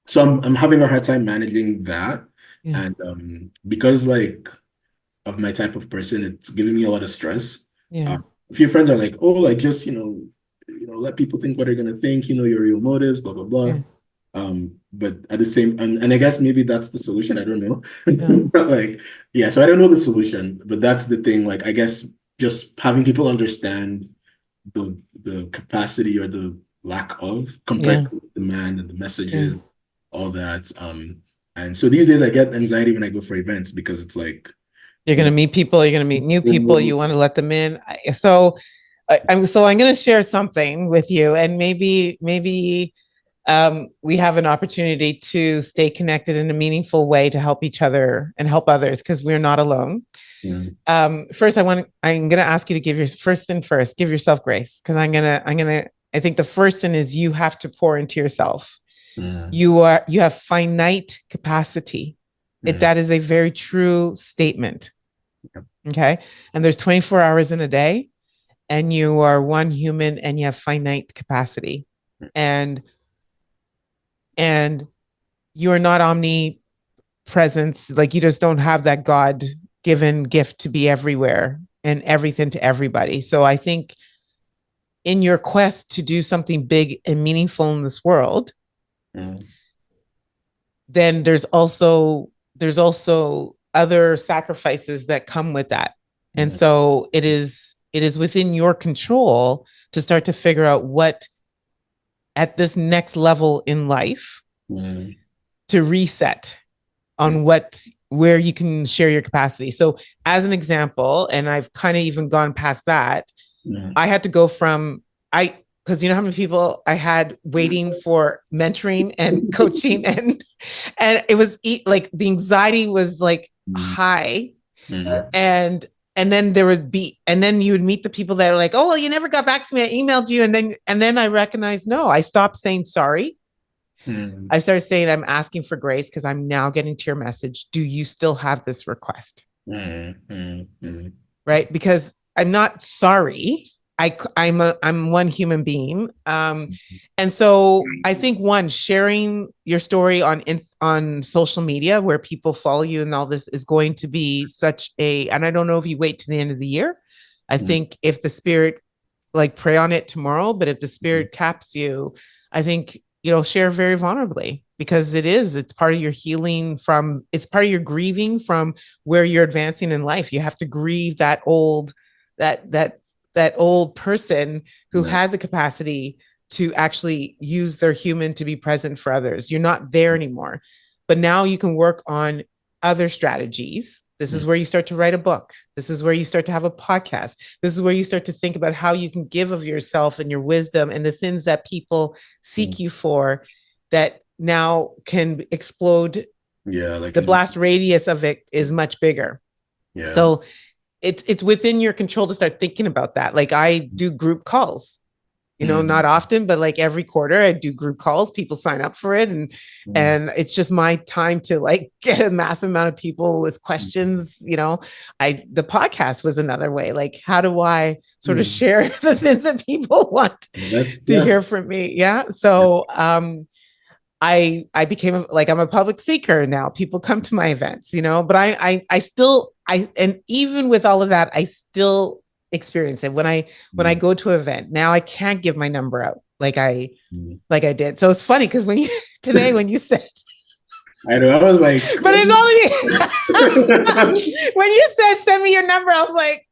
so I'm having a hard time managing that, and because like of my type of person, it's giving me a lot of stress. A few friends are like, oh, like just let people think what they're gonna think, your real motives, blah blah blah. But at the same, and I guess maybe that's the solution. I don't know. Yeah. Like, yeah, so I don't know the solution, but that's the thing. Like, I guess just having people understand the capacity or the lack of compared Yeah. to the demand and the Yeah. messages, all that. And so these days I get anxiety when I go for events because it's like, You're going you to meet people, you're going to meet new people, know, you want to let them in. I'm going to share something with you, and maybe we have an opportunity to stay connected in a meaningful way to help each other and help others, because we're not alone. yeah, First, I'm going to ask you to give your first thing first, give yourself grace. Cause I think the first thing is you have to pour into yourself. yeah, You have finite capacity. yeah, That is a very true statement. yeah, Okay. And there's 24 hours in a day, and you are one human and you have finite capacity. And, and you're not omnipresence. Like, you just don't have that God given gift to be everywhere and everything to everybody. So I think in your quest to do something big and meaningful in this world, yeah, then there's also other sacrifices that come with that. And yeah, so it is within your control to start to figure out what, at this next level in life, yeah, to reset yeah, on where you can share your capacity. So as an example, and I've kind of even gone past that, yeah, I had to go from because you know how many people I had waiting for mentoring and coaching, and it was like the anxiety was like high, yeah, and then and then you would meet the people that are like, oh well, you never got back to me, I emailed you, and then I recognized, no, I stopped saying sorry. yeah, I started saying, I'm asking for grace because I'm now getting to your message. Do you still have this request? yeah, yeah, yeah, Right? Because I'm not sorry. I'm one human being. And so I think, one, sharing your story on social media where people follow you and all this is going to be such a, and I don't know if you wait to the end of the year. I think if the spirit, like, pray on it tomorrow, but if the spirit caps you, I think, share very vulnerably, because it's part of your healing it's part of your grieving from where you're advancing in life. You have to grieve that that old person who yeah, had the capacity to actually use their human to be present for others. You're not there anymore, but now you can work on other strategies. This yeah, is where you start to write a book. This is where you start to have a podcast. This is where you start to think about how you can give of yourself and your wisdom and the things that people seek you for, that now can explode. yeah, like, The blast radius of it is much bigger. yeah, So it's within your control to start thinking about that. Like, I do group calls, not mm, often, but like every quarter I do group calls. People sign up for it. And mm, and it's just my time to, like, get a massive amount of people with questions. The podcast was another way. Like, how do I sort of mm, share the things that people want that's, to yeah, hear from me? Yeah. yeah, So I became, like, I'm a public speaker now. People come to my events, but I still, and even with all of that, I still experience it when I mm, go to an event. Now I can't give my number out mm. like I did. So it's funny because today when you said, I know, I was like, but it's only when you said send me your number, I was like,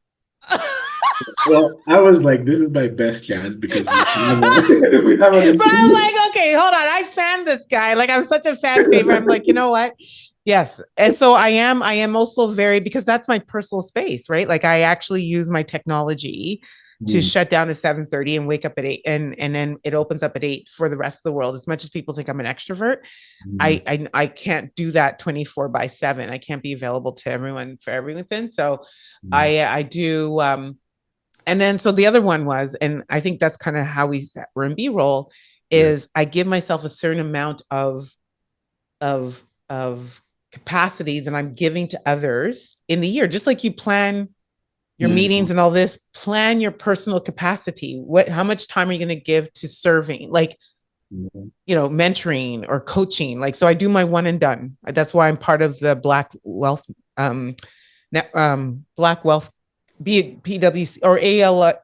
well, I was like, this is my best chance because we have but I was like, okay, hold on. I fan this guy. Like, I'm such a fan favorite. I'm like, you know what? Yes. And so I am also very, because that's my personal space, right? Like, I actually use my technology to mm, shut down at 7:30 and wake up at 8, and then it opens up at 8 for the rest of the world. As much as people think I'm an extrovert, mm, I can't do that 24/7. I can't be available to everyone for everything. So mm, I do and then, so the other one was, and I think that's kind of how we're in B-roll, yeah, is I give myself a certain amount of capacity that I'm giving to others in the year. Just like you plan your mm, meetings and all this, plan your personal capacity. How much time are you going to give to serving? Like, mm, mentoring or coaching. Like, so I do my one and done. That's why I'm part of the Black Wealth be it PWC or ALA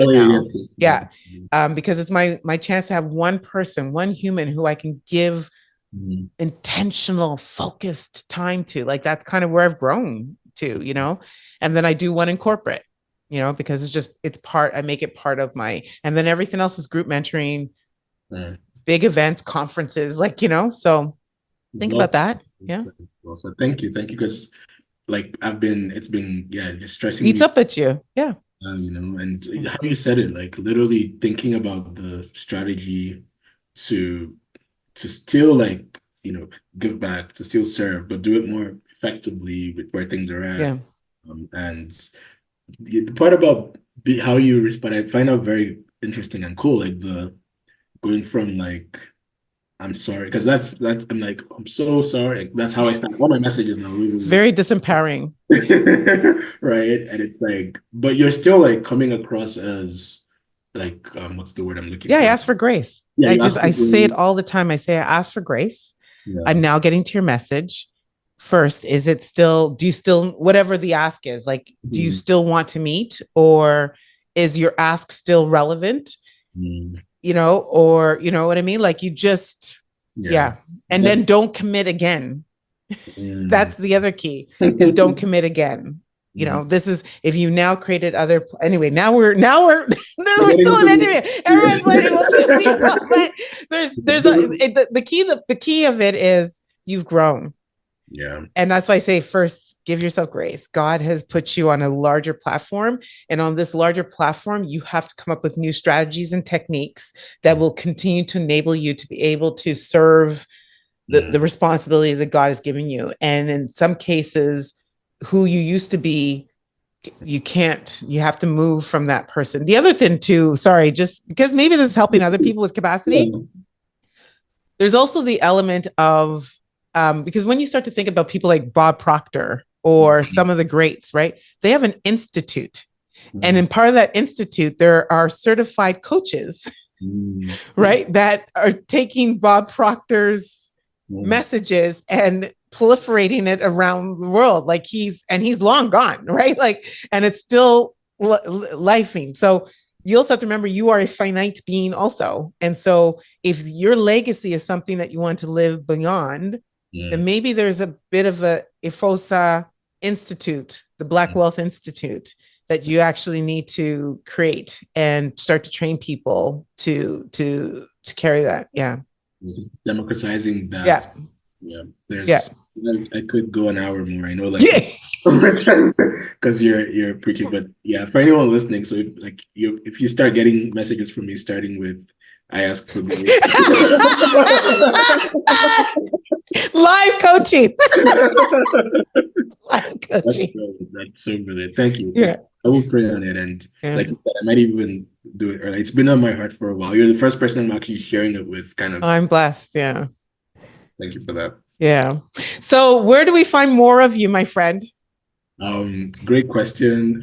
Oh, now. yes, yes, yes. Yeah. Because it's my chance to have one person, one human who I can give Mhm. intentional, focused time to. Like that's kind of where I've grown to, And then I do one in corporate, because it's part, I make it part of and then everything else is group mentoring, Yeah. big events, conferences, so think Well, about that. Yeah. well, so thank you, because like it's been, yeah, just stressing Eats me, up at you. Yeah. and how you said it, like literally thinking about the strategy to still like, give back, to still serve, but do it more effectively with where things are at. Yeah. And the part about how you respond, I find out very interesting and cool, like the going from like, I'm sorry, because I'm like, I'm so sorry. Like, that's how I start all my messages now, It's literally. very disempowering. Right. And it's like, but you're still like coming across as like, what's the word I'm looking Yeah, I for? ask for grace. Yeah, you ask I for say it grace. all the time. I say, I ask for grace. Yeah. I'm now getting to your message. First, do you still, whatever the ask is, like, do you Mhm. still want to meet, or is your ask still relevant? Mhm. Or, you know what I mean? Like, Yeah. yeah. And Def- then don't commit again. mm. That's the other key, is don't commit again. Mhm. This is, if you now created anyway, We're we're getting still into in interview. Everyone's learning with two people, but the key of it is you've grown. yeah. And that's why I say, first, give yourself grace. God has put you on a larger platform. And on this larger platform, you have to come up with new strategies and techniques that will continue to enable you to be able to serve the Mm. responsibility that God has given you. And in some cases, who you used to be, you have to move from that person. The other thing too, sorry, just because maybe this is helping other people with capacity, Yeah. there's also the element of, because when you start to think about people like Bob Proctor or some of the greats, right? They have an institute. And Mm. in part of that institute, there are certified coaches, Mm. right? That are taking Bob Proctor's Mm. messages and proliferating it around the world. Like he's long gone, right? Like, and it's still lifing. So you also have to remember you are a finite being also. And so if your legacy is something that you want to live beyond, then Mm. maybe there's a bit of a Efosa Institute, the Black Wealth Institute, that you actually need to create and start to train people to carry that. Yeah. Democratizing Yeah. that. Yeah. Yeah. I could go an hour more. I know, like, Yeah. because you're preaching, but yeah, for anyone listening, so if you start getting messages from me starting with, I ask for grace. Live coaching. Live That's coaching. brilliant. That's so brilliant. Thank you. Yeah. I will pray on it, and Yeah. like you said, I might even do it early. It's been on my heart for a while. You're the first person I'm actually sharing it with. Kind of. I'm blessed. Yeah. Thank you for that. Yeah. So where do we find more of you, my friend? Great question.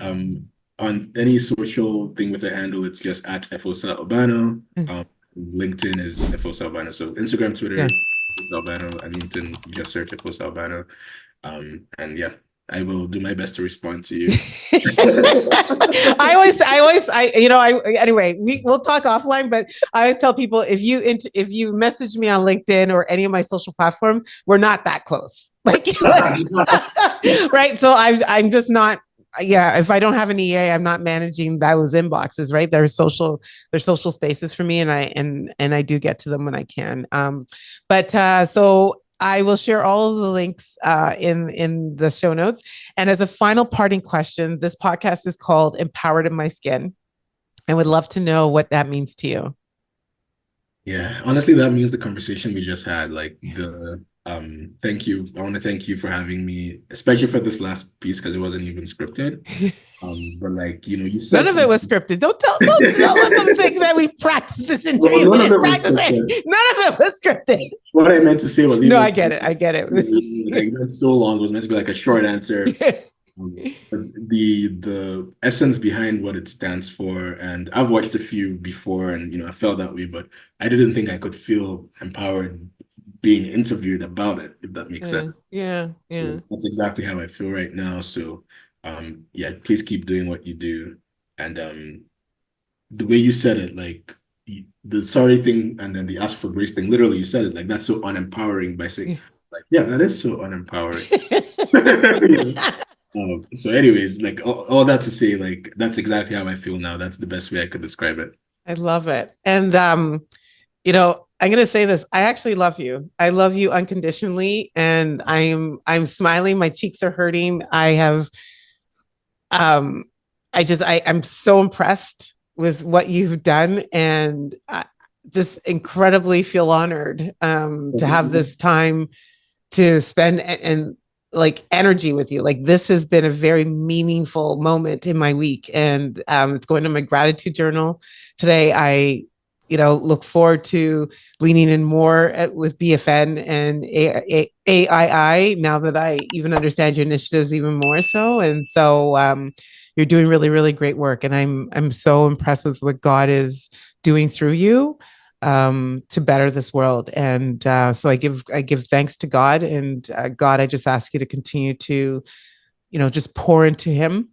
On any social thing with a handle, it's just at Efosa Obano. LinkedIn is Efosa Obano. So Instagram, Twitter, Yeah. Efosa Obano, and LinkedIn, just search Efosa Obano. And yeah, I will do my best to respond to you. Anyway, we'll talk offline, but I always tell people, if you message me on LinkedIn or any of my social platforms, we're not that close. Like right. So I'm just not, yeah, if I don't have an EA, I'm not managing those inboxes, right? There's social spaces for me, and I do get to them when I can. So I will share all of the links in the show notes. And as a final parting question, this podcast is called Empowered in My Skin. I would love to know what that means to you. Yeah, honestly, that means the conversation we just had, like thank you. I want to thank you for having me, especially for this last piece because it wasn't even scripted. But like, you said None of it was something. scripted. Don't let them think that we practiced this interview. Well, We none of didn't it was practice it. scripted. None of it was scripted. What I meant to say was No, even I get it. I get it. like that's so long. It was meant to be like a short answer. But the essence behind what it stands for, and I've watched a few before, and I felt that way, but I didn't think I could feel empowered being interviewed about it, if that makes sense. Yeah. So that's exactly how I feel right now. So yeah, please keep doing what you do. And the way you said it, like the sorry thing and then the ask for grace thing, literally you said it like that's so unempowering by saying, Yeah. like, yeah, that is so unempowering. You know? So anyways, like all that to say, like that's exactly how I feel now. That's the best way I could describe it. I love it. And I'm going to say this. I actually love you. I love you unconditionally, and I'm smiling. My cheeks are hurting. Um I'm so impressed with what you've done, and I just incredibly feel honored to have this time to spend and like energy with you. Like this has been a very meaningful moment in my week, and it's going to my gratitude journal today. I look forward to leaning in more with BFN and AII now that I even understand your initiatives even more so. And so you're doing really, really great work, and I'm so impressed with what God is doing through you to better this world. And so I give thanks to God, and God, I just ask you to continue to, just pour into him,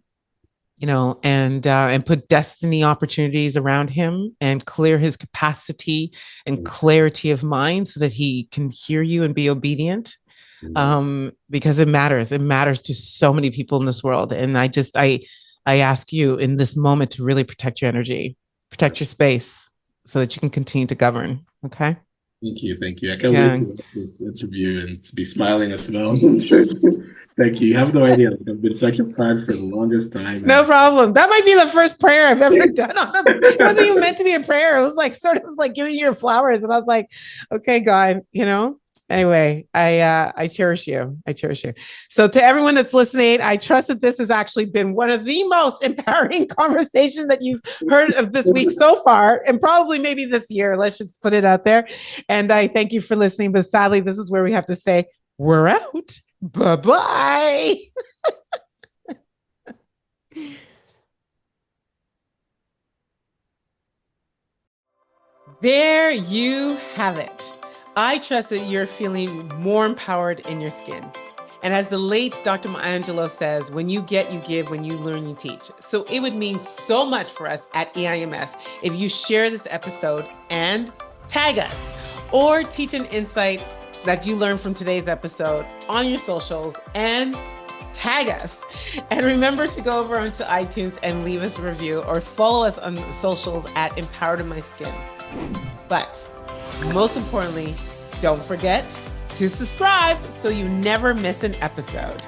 and put destiny opportunities around him, and clear his capacity and clarity of mind so that he can hear you and be obedient. Because it matters. It matters to so many people in this world. And I ask you in this moment to really protect your energy, protect your space, so that you can continue to govern. Okay. Thank you. Thank you. I can't Yeah. wait to this interview and to be smiling as well. Thank you. You have no idea. Like, I've been such a fan for the longest time. No And problem. That might be the first prayer I've ever done. It wasn't even meant to be a prayer. It was like sort of like giving you your flowers. And I was like, okay, God, Anyway, I cherish you. I cherish you. So to everyone that's listening, I trust that this has actually been one of the most empowering conversations that you've heard of this week so far, and probably maybe this year. Let's just put it out there. And I thank you for listening. But sadly, this is where we have to say, we're out. Bye-bye. There you have it. I trust that you're feeling more empowered in your skin. And as the late Dr. Maya Angelou says, when you get, you give, when you learn, you teach. So it would mean so much for us at EIMS if you share this episode and tag us, or teach an insight that you learned from today's episode on your socials and tag us. And remember to go over onto iTunes and leave us a review, or follow us on socials at Empowered in My Skin. But most importantly, don't forget to subscribe so you never miss an episode.